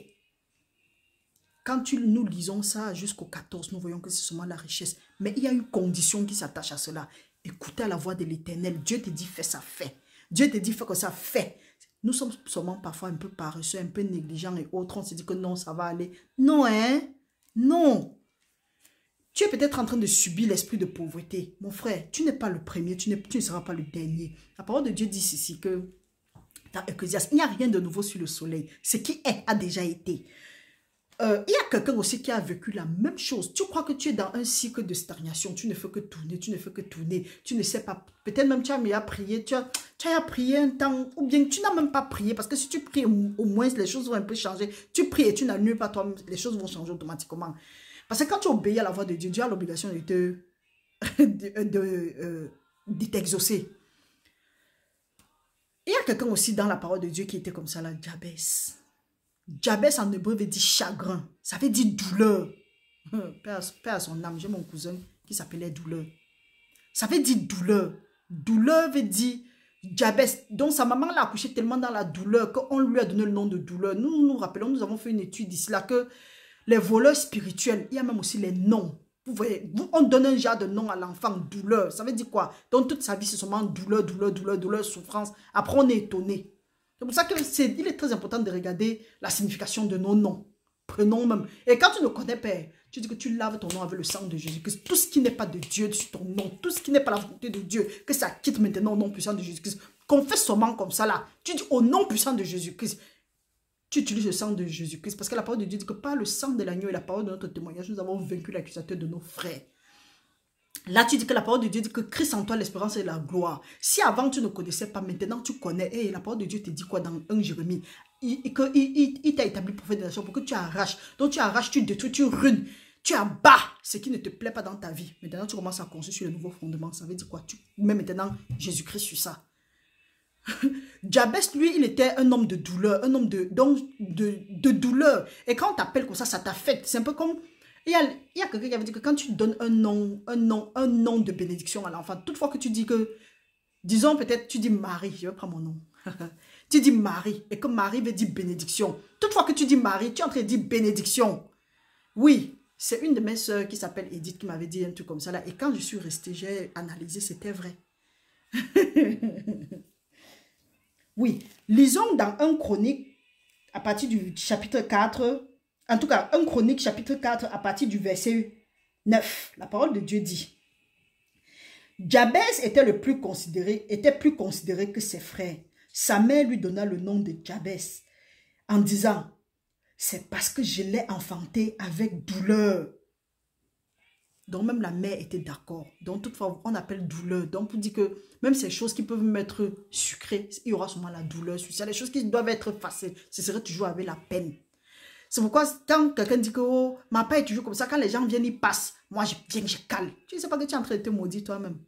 Quand nous lisons ça jusqu'au 14, nous voyons que c'est seulement la richesse. Mais il y a une condition qui s'attache à cela. Écoutez la voix de l'Éternel. Dieu te dit, fais ça, fais. Dieu te dit, fais que ça, fais. Nous sommes seulement parfois un peu paresseux, un peu négligents et autres. On se dit que non, ça va aller. Non, hein? Non. Tu es peut-être en train de subir l'esprit de pauvreté. Mon frère, tu n'es pas le premier, tu ne seras pas le dernier. La parole de Dieu dit ici que dans Ecclésiaste, il n'y a rien de nouveau sur le soleil. Ce qui est a déjà été. Il y a quelqu'un aussi qui a vécu la même chose. Tu crois que tu es dans un cycle de stagnation. Tu ne fais que tourner, tu ne fais que tourner. Tu ne sais pas. Peut-être même tu as mis à prier. Tu as prié un temps. Ou bien tu n'as même pas prié. Parce que si tu pries, au moins les choses vont un peu changer. Tu pries et tu n'annules pas toi. Les choses vont changer automatiquement. Parce que quand tu obéis à la voix de Dieu, Dieu a l'obligation de t'exaucer. Il y a quelqu'un aussi dans la parole de Dieu qui était comme ça là, Jabès. Jabès en hébreu veut dire chagrin. Ça veut dire douleur. Père à son âme, j'ai mon cousin qui s'appelait Douleur. Ça veut dire douleur. Douleur veut dire diabète. Donc sa maman l'a accouché tellement dans la douleur qu'on lui a donné le nom de douleur. Nous rappelons, nous avons fait une étude ici là que les voleurs spirituels, il y a même aussi les noms. Vous voyez, on donne un genre de nom à l'enfant, douleur. Ça veut dire quoi? Donc toute sa vie, c'est seulement douleur, douleur, douleur, douleur, souffrance. Après, on est étonné. C'est pour ça qu'il est très important de regarder la signification de nos noms. Prénoms même. Et quand tu ne connais pas, tu dis que tu laves ton nom avec le sang de Jésus-Christ. Tout ce qui n'est pas de Dieu sur ton nom, tout ce qui n'est pas la volonté de Dieu, que ça quitte maintenant au nom puissant de Jésus-Christ. Confesse seulement comme ça là. Tu dis au nom puissant de Jésus-Christ. Tu utilises le sang de Jésus-Christ parce que la parole de Dieu dit que par le sang de l'agneau et la parole de notre témoignage, nous avons vaincu l'accusateur de nos frères. Là, tu dis que la parole de Dieu dit que Christ en toi, l'espérance et la gloire. Si avant tu ne connaissais pas, maintenant tu connais. Et la parole de Dieu te dit quoi dans 1 Jérémie? Il t'a établi prophète des nations pour que tu arraches. Donc tu arraches, tu détruis, tu ruines, tu abats ce qui ne te plaît pas dans ta vie. Maintenant tu commences à construire sur le nouveau fondement. Ça veut dire quoi? Tu mets maintenant Jésus-Christ sur ça. Jabès, lui, il était un homme de douleur, un homme de douleur. Et quand on t'appelle comme ça t'affecte. C'est un peu comme... Il y a quelqu'un qui avait dit que quand tu donnes un nom de bénédiction à l'enfant, toutefois que tu dis que, disons peut-être, tu dis Marie, je vais prendre mon nom. Tu dis Marie, et que Marie veut dire bénédiction. Toutefois que tu dis Marie, tu es en train de dire bénédiction. Oui, c'est une de mes soeurs qui s'appelle Edith qui m'avait dit un truc comme ça là. Et quand je suis restée, j'ai analysé, c'était vrai. Oui, lisons dans 1 Chronique, à partir du chapitre 4, en tout cas, 1 Chronique, chapitre 4, à partir du verset 9. La parole de Dieu dit, Jabès était plus considéré que ses frères. Sa mère lui donna le nom de Jabès, en disant, c'est parce que je l'ai enfanté avec douleur. Donc même la mère était d'accord. Donc toutefois, on appelle douleur. Donc pour dire que même ces choses qui peuvent être sucrées, il y aura sûrement la douleur. C'est les choses qui doivent être faciles. Ce serait toujours avec la peine. C'est pourquoi quand quelqu'un dit que oh, ma paix est toujours comme ça, quand les gens viennent, ils passent. Moi, je viens, je cale. Tu ne sais pas que tu es en train de te maudire toi-même.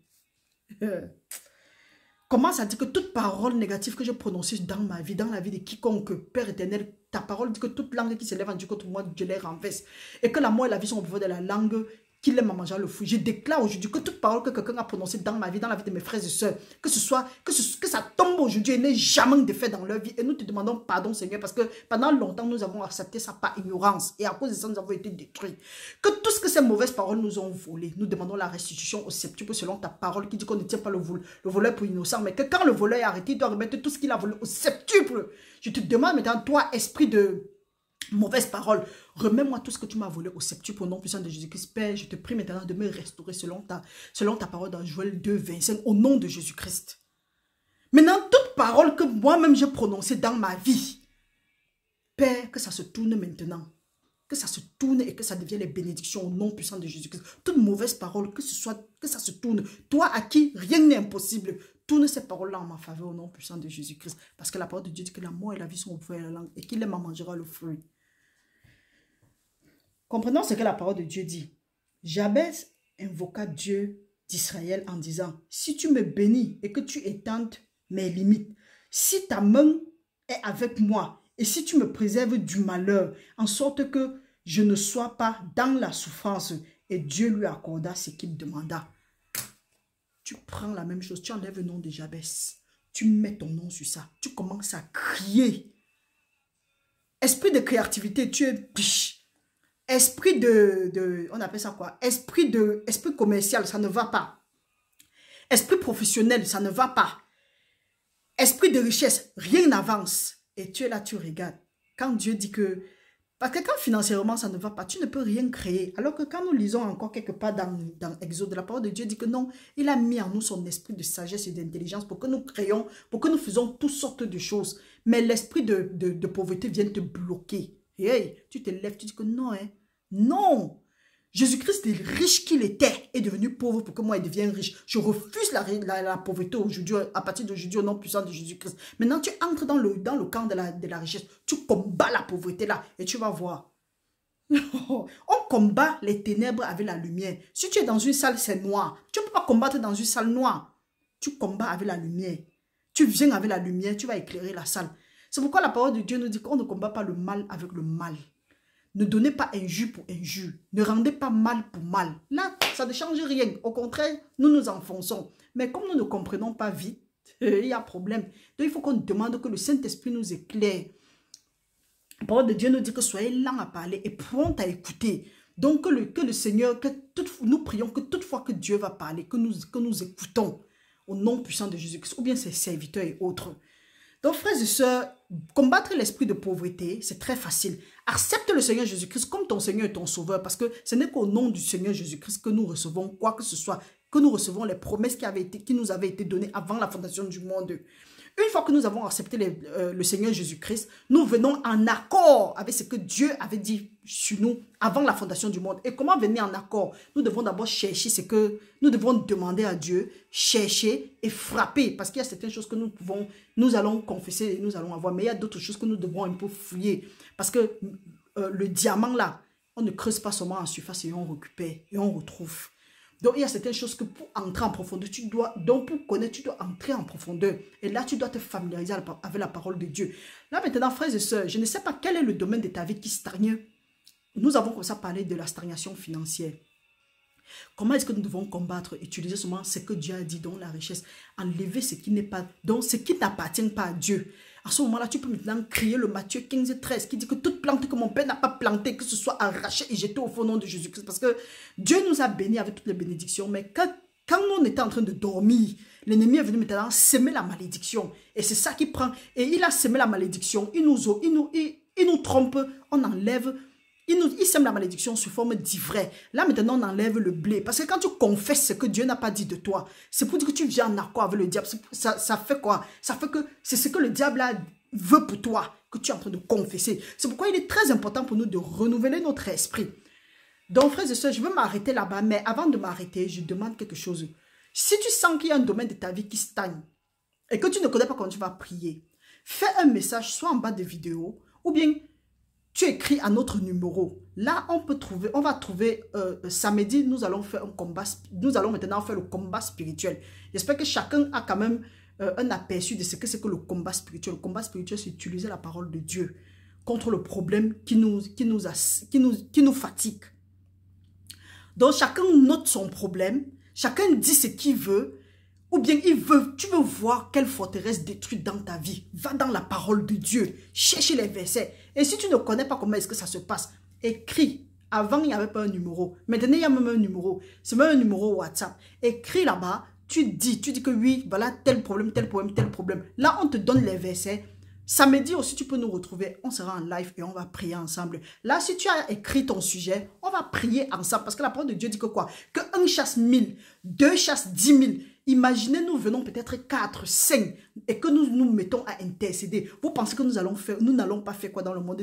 Commence à dire que toute parole négative que j'ai prononcée dans ma vie, dans la vie de quiconque, Père éternel, ta parole dit que toute langue qui s'élève en Dieu contre moi, je les renverse. Et que la mort et la vie sont au pouvoir de la langue qu'il aime à manger le fou. Je déclare aujourd'hui que toute parole que quelqu'un a prononcée dans ma vie, dans la vie de mes frères et sœurs, que ça tombe aujourd'hui et n'ait jamais de fait dans leur vie. Et nous te demandons pardon, Seigneur, parce que pendant longtemps, nous avons accepté ça par ignorance. Et à cause de ça, nous avons été détruits. Que tout ce que ces mauvaises paroles nous ont volé, nous demandons la restitution au septuple selon ta parole qui dit qu'on ne tient pas le voleur pour innocent, mais que quand le voleur est arrêté, il doit remettre tout ce qu'il a volé au septuple. Je te demande maintenant, toi, esprit de mauvaise parole, remets-moi tout ce que tu m'as volé au septuple au nom puissant de Jésus-Christ. Père, je te prie maintenant de me restaurer selon ta parole dans Joël 2, 25 au nom de Jésus-Christ. Maintenant, toute parole que moi-même j'ai prononcée dans ma vie, Père, que ça se tourne maintenant. Que ça se tourne et que ça devienne les bénédictions au nom puissant de Jésus-Christ. Toute mauvaise parole, que ça se tourne. Toi à qui rien n'est impossible, tourne ces paroles-là en ma faveur au nom puissant de Jésus-Christ. Parce que la parole de Dieu dit que la mort et la vie sont au pouvoir de la langue et qu'il aime en mangera le fruit. Comprenons ce que la parole de Dieu dit. Jabès invoqua Dieu d'Israël en disant, si tu me bénis et que tu étends mes limites, si ta main est avec moi et si tu me préserves du malheur, en sorte que je ne sois pas dans la souffrance, et Dieu lui accorda ce qu'il demanda. Tu prends la même chose, tu enlèves le nom de Jabès, tu mets ton nom sur ça, tu commences à crier. Esprit de créativité, tu es biche. Esprit on appelle ça quoi? Esprit commercial, ça ne va pas. Esprit professionnel, ça ne va pas. Esprit de richesse, rien n'avance. Et tu es là, tu regardes. Quand Dieu dit que... Parce que quand financièrement ça ne va pas, tu ne peux rien créer. Alors que quand nous lisons encore quelque part dans Exode, la parole de Dieu dit que non, il a mis en nous son esprit de sagesse et d'intelligence pour que nous créions, pour que nous faisons toutes sortes de choses. Mais l'esprit de pauvreté vient te bloquer. Et hey, tu te lèves, tu dis que non, hein. Non. Jésus-Christ, riche qu'il était, est devenu pauvre pour que moi, il devienne riche. Je refuse la pauvreté aujourd'hui, à partir d'aujourd'hui, au nom puissant de Jésus-Christ. Maintenant, tu entres dans le camp de la richesse. Tu combats la pauvreté là et tu vas voir. On combat les ténèbres avec la lumière. Si tu es dans une salle, c'est noir. Tu ne peux pas combattre dans une salle noire. Tu combats avec la lumière. Tu viens avec la lumière, tu vas éclairer la salle. C'est pourquoi la parole de Dieu nous dit qu'on ne combat pas le mal avec le mal. Ne donnez pas injure pour injure. Ne rendez pas mal pour mal. Là, ça ne change rien. Au contraire, nous nous enfonçons. Mais comme nous ne comprenons pas vite, il y a problème. Donc, il faut qu'on demande que le Saint-Esprit nous éclaire. La parole de Dieu nous dit que soyez lents à parler et prompt à écouter. Donc, que le Seigneur, nous prions que toutefois que Dieu va parler, que nous écoutons au nom puissant de Jésus-Christ, ou bien ses serviteurs et autres. Donc, frères et sœurs, combattre l'esprit de pauvreté, c'est très facile. Accepte le Seigneur Jésus-Christ comme ton Seigneur et ton Sauveur, parce que ce n'est qu'au nom du Seigneur Jésus-Christ que nous recevons quoi que ce soit, que nous recevons les promesses qui nous avaient été données avant la fondation du monde. Une fois que nous avons accepté le Seigneur Jésus-Christ, nous venons en accord avec ce que Dieu avait dit sur nous avant la fondation du monde. Et comment venir en accord? Nous devons d'abord chercher ce que nous devons demander à Dieu, chercher et frapper. Parce qu'il y a certaines choses que nous allons confesser et nous allons avoir. Mais il y a d'autres choses que nous devons un peu fouiller. Parce que le diamant là, on ne creuse pas seulement en surface et on récupère et on retrouve. Donc, il y a certaines choses que pour entrer en profondeur, pour connaître, tu dois entrer en profondeur. Et là, tu dois te familiariser avec la parole de Dieu. Là, maintenant, frères et sœurs, je ne sais pas quel est le domaine de ta vie qui stagne. Nous avons commencé à parler de la stagnation financière. Comment est-ce que nous devons combattre? Utiliser seulement ce que Dieu a dit, dans la richesse. Enlever ce qui n'est pas, donc ce qui n'appartient pas à Dieu. À ce moment-là, tu peux maintenant crier le Matthieu 15, 13 qui dit que toute plante que mon Père n'a pas plantée, que ce soit arrachée et jetée au fond nom de Jésus-Christ. Parce que Dieu nous a bénis avec toutes les bénédictions. Mais quand on était en train de dormir, l'ennemi est venu maintenant semer la malédiction. Et c'est ça qui prend. Et il a semé la malédiction. Il nous trompe. On enlève. Il sème la malédiction sous forme d'ivraie. Là, maintenant, on enlève le blé. Parce que quand tu confesses ce que Dieu n'a pas dit de toi, c'est pour dire que tu viens en accord avec le diable. Ça fait quoi? Ça fait que c'est ce que le diable veut pour toi, que tu es en train de confesser. C'est pourquoi il est très important pour nous de renouveler notre esprit. Donc, frères et sœurs, je veux m'arrêter là-bas. Mais avant de m'arrêter, je demande quelque chose. Si tu sens qu'il y a un domaine de ta vie qui stagne et que tu ne connais pas comment tu vas prier, fais un message soit en bas de vidéo ou bien tu écris à notre numéro. Là, on va trouver samedi, nous allons maintenant faire le combat spirituel. J'espère que chacun a quand même un aperçu de ce que c'est que le combat spirituel. Le combat spirituel, c'est utiliser la parole de Dieu contre le problème qui nous fatigue. Donc, chacun note son problème, chacun dit ce qu'il veut, ou bien tu veux voir quelle forteresse détruite dans ta vie. Va dans la parole de Dieu. Cherche les versets. Et si tu ne connais pas comment est-ce que ça se passe, écris. Avant, il n'y avait pas un numéro. Maintenant, il y a même un numéro. C'est même un numéro WhatsApp. Écris là-bas. Tu dis que oui, voilà tel problème, tel problème, tel problème. Là, on te donne les versets. Samedi aussi, tu peux nous retrouver. On sera en live et on va prier ensemble. Là, si tu as écrit ton sujet, on va prier ensemble. Parce que la parole de Dieu dit que quoi? Que 1 chasse 1000, 2 chasse 10 000. Imaginez, nous venons peut-être 4, 5 et que nous nous mettons à intercéder. Vous pensez que nous n'allons pas faire quoi dans le monde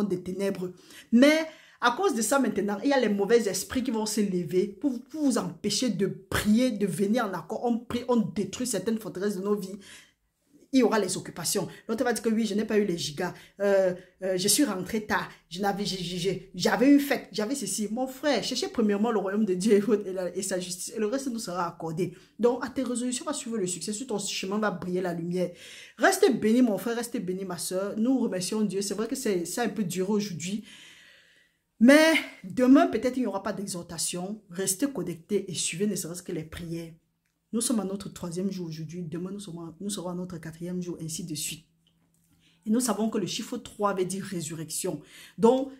des ténèbres? Mais à cause de ça maintenant, il y a les mauvais esprits qui vont se lever pour vous empêcher de prier, de venir en accord. On prie, on détruit certaines forteresses de nos vies. Il y aura les occupations. L'autre va dire que oui, je n'ai pas eu les gigas. Je suis rentré tard. J'avais une fête. J'avais ceci. Mon frère, cherchez premièrement le royaume de Dieu et sa justice. Et le reste nous sera accordé. Donc, à tes résolutions, va suivre le succès. Sur ton chemin va briller la lumière. Reste béni, mon frère. Reste béni, ma soeur. Nous remercions Dieu. C'est vrai que c'est un peu dur aujourd'hui. Mais demain, peut-être il n'y aura pas d'exhortation. Restez connectés et suivez ne serait-ce que les prières. Nous sommes à notre 3e jour aujourd'hui. Demain, nous serons à notre 4e jour, ainsi de suite. Et nous savons que le chiffre 3 veut dire résurrection. Donc,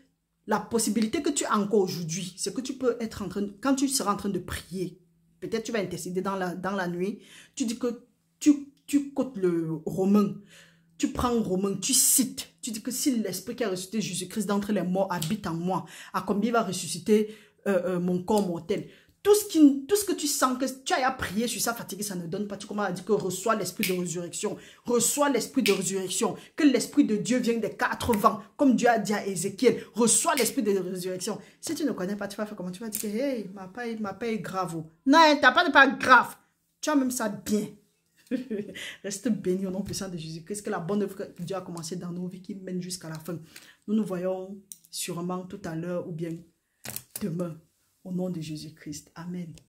la possibilité que tu as encore aujourd'hui, c'est que tu peux être en train, quand tu seras en train de prier, peut-être tu vas intercéder dans la nuit, tu dis que tu cotes le Romain, tu prends Romain, tu cites, tu dis que si l'esprit qui a ressuscité Jésus-Christ d'entre les morts habite en moi, à combien il va ressusciter mon corps mortel? Tout ce que tu sens que tu as prié sur ça fatigué, ça ne donne pas. Tu commences à dire que reçois l'esprit de résurrection. Reçois l'esprit de résurrection. Que l'esprit de Dieu vienne des 4 vents. Comme Dieu a dit à Ézéchiel. Reçois l'esprit de résurrection. Si tu ne connais pas, tu vas faire comment? Tu vas dire que hey, ma paix est grave. Non, ta paix n'est pas grave. Tu as même ça bien. Reste béni au nom puissant de Jésus-Christ. Que la bonne œuvre que Dieu a commencé dans nos vies qui mène jusqu'à la fin. Nous nous voyons sûrement tout à l'heure ou bien demain. Au nom de Jésus-Christ. Amen.